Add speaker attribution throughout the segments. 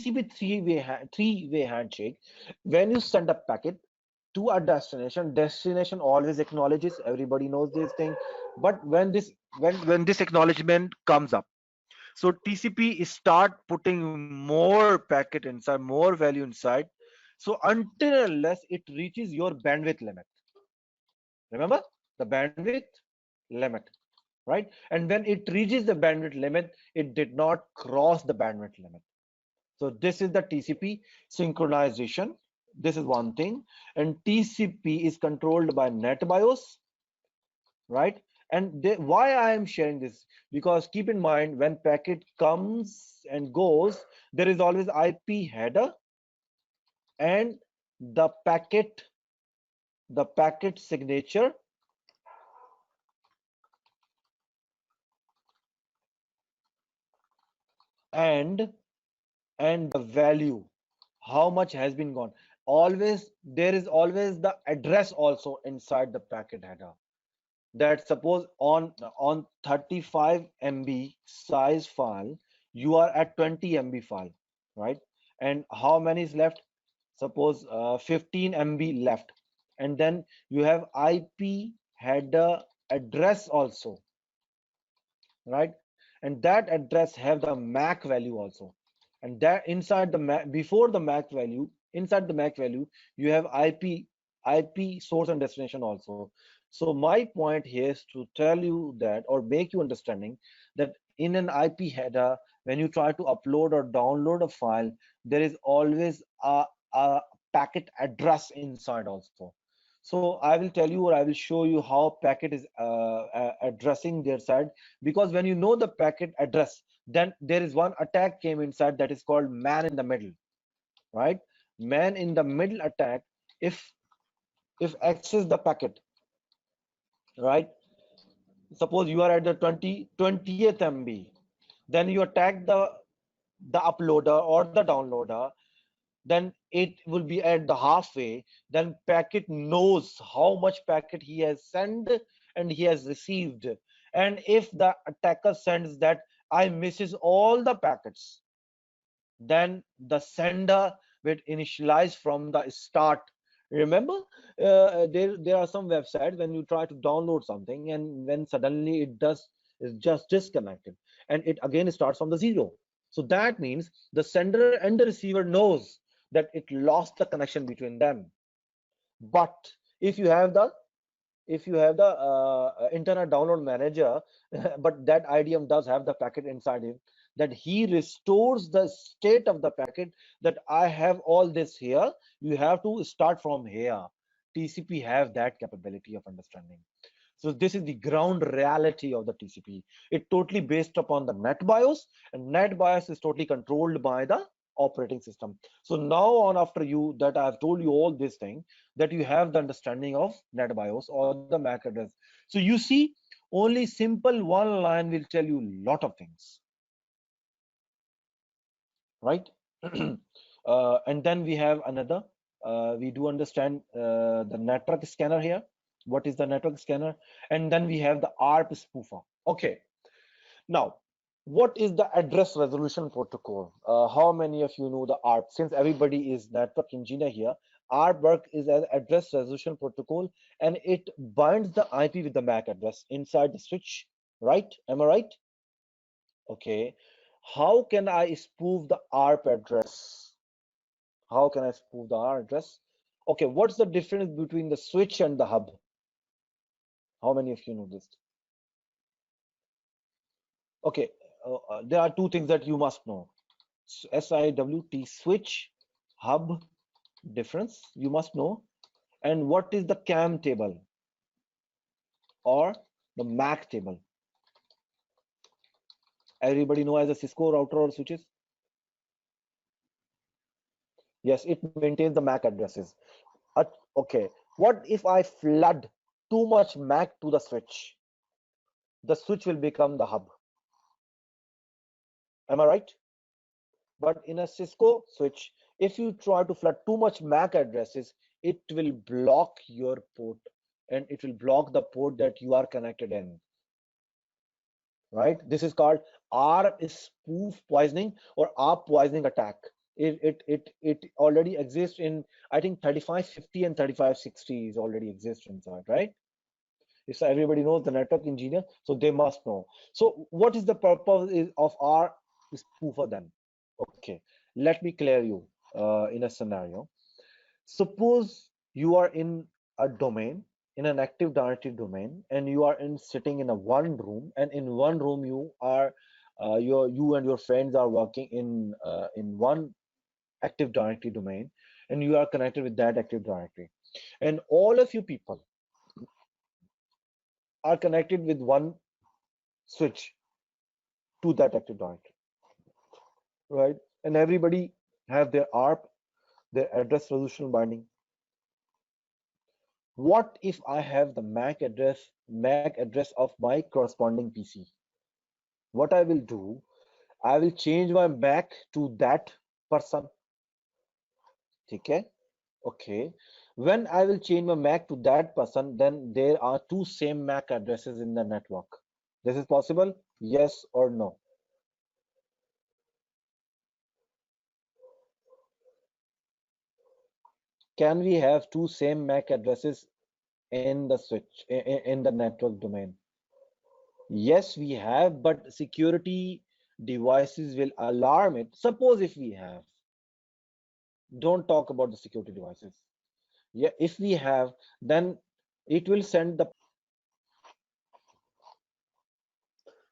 Speaker 1: TCP three-way handshake. When you send a packet to a destination always acknowledges. Everybody knows this thing. But when this acknowledgement comes up, so TCP is start putting more packet inside, more value inside. So until unless it reaches your bandwidth limit. Remember the bandwidth limit, right? And when it reaches the bandwidth limit, it did not cross the bandwidth limit. So this is the TCP synchronization. This is one thing. And TCP is controlled by NetBIOS, right? And why I am sharing this, because keep in mind when packet comes and goes, there is always IP header and the packet signature and the value, how much has been gone. Always there is always the address also inside the packet header. That suppose on 35 MB size file, you are at 20 MB file, right? And how many is left? Suppose 15 MB left, and then you have IP header address also, right? And that address have the MAC value also, and that inside the MAC, before the MAC value, inside the MAC value, you have IP source and destination also. So my point here is to tell you that, or make you understanding that in an IP header, when you try to upload or download a file, there is always a packet address inside also. So I will tell you, or I will show you how packet is addressing their side. Because when you know the packet address, then there is one attack came inside, that is called man in the middle, right? Man in the middle attack. If access the packet, right? Suppose you are at the 20th MB, then you attack the uploader or the downloader, then it will be at the halfway. Then packet knows how much packet he has sent and he has received. And if the attacker sends that I misses all the packets, then the sender will initialize from the start. Remember, there are some websites when you try to download something, and when suddenly it does is just disconnected, and it again starts from the zero. So that means the sender and the receiver knows that it lost the connection between them. But if you have the internet download manager, but that IDM does have the packet inside it, that he restores the state of the packet, that I have all this here, you have to start from here. TCP have that capability of understanding. So this is the ground reality of the TCP. It totally based upon the NetBIOS, and NetBIOS is totally controlled by the operating system. So now on, after you that I have told you all this thing, that you have the understanding of NetBIOS or the MAC address. So you see, only simple one line will tell you lot of things, right? And then we have another, we do understand the network scanner here. What is the network scanner? And then we have the ARP spoofer. Okay, now what is the address resolution protocol? How many of you know the ARP? Since everybody is network engineer here, ARP work is an address resolution protocol, and it binds the IP with the MAC address inside the switch, right? Am I right? Okay, how can I spoof the ARP address? How can I spoof the ARP address? Okay, what's the difference between the switch and the hub? How many of you know this? Okay, there are two things that you must know. SIWT, switch, hub, difference you must know. And what is the CAM table or the MAC table? Everybody know as a Cisco router or switches? Yes, it maintains the MAC addresses. Okay, what if I flood too much MAC to the switch? The switch will become the hub. Am I right? But in a Cisco switch, if you try to flood too much MAC addresses, it will block your port, and it will block the port that you are connected in. Right? This is called ARP spoof poisoning or ARP poisoning attack. It already exists in, I think, 3550 and 3560 is already exist inside, right? If everybody knows the network engineer, so they must know. So what is the purpose of our spoofer then? Okay, let me clear you in a scenario. Suppose you are in a domain, in an Active Directory domain, and you are in sitting in a one room, and in one room you are you and your friends are working in one Active Directory domain, and you are connected with that Active Directory, and all of you people are connected with one switch to that Active Directory, right? And everybody have their ARP, their address resolution binding. What if I have the MAC address of my corresponding PC? What I will do, I will change my MAC to that person. Okay? Okay. When I will change my MAC to that person, then there are two same MAC addresses in the network. This is possible? Yes or no? Can we have two same MAC addresses in the switch in the network domain? Yes, we have, but security devices will alarm it. Suppose if we have, don't talk about the security devices. Yeah, if we have, then it will send the,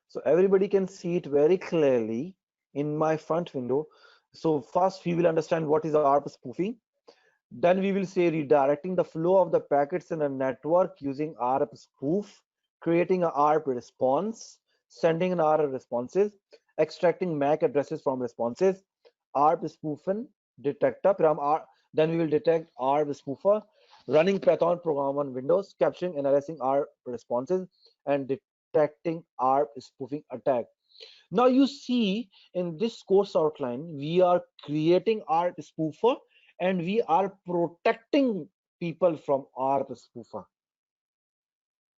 Speaker 1: so everybody can see it very clearly in my front window. So first we will understand what is ARP spoofing. Then we will say redirecting the flow of the packets in a network using ARP spoof, creating an ARP response, sending an ARP responses, extracting MAC addresses from responses, ARP spoofen detector, then we will detect ARP spoofer, running Python program on Windows, capturing, analyzing ARP responses, and detecting ARP spoofing attack. Now you see in this course outline, we are creating ARP spoofer and we are protecting people from ARP spoofer.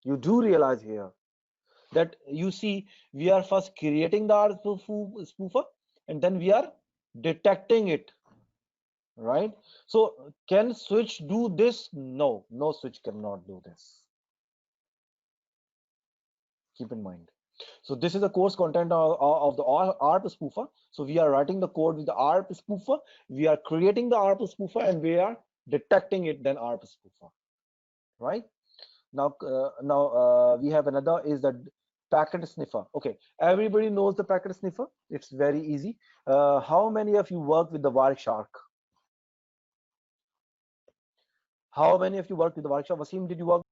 Speaker 1: You do realize here that you see we are first creating the ARP spoofer and then we are detecting it, right? So can switch do this? No, no switch cannot do this. Keep in mind. So this is the course content of the ARP spoofer. So we are writing the code with the ARP spoofer. We are creating the ARP spoofer and we are detecting it then ARP spoofer, right? Now we have another is the packet sniffer. Okay, everybody knows the packet sniffer. It's very easy. How many of you work with the Wireshark? How many of you work with the Wireshark? Wasim, did you work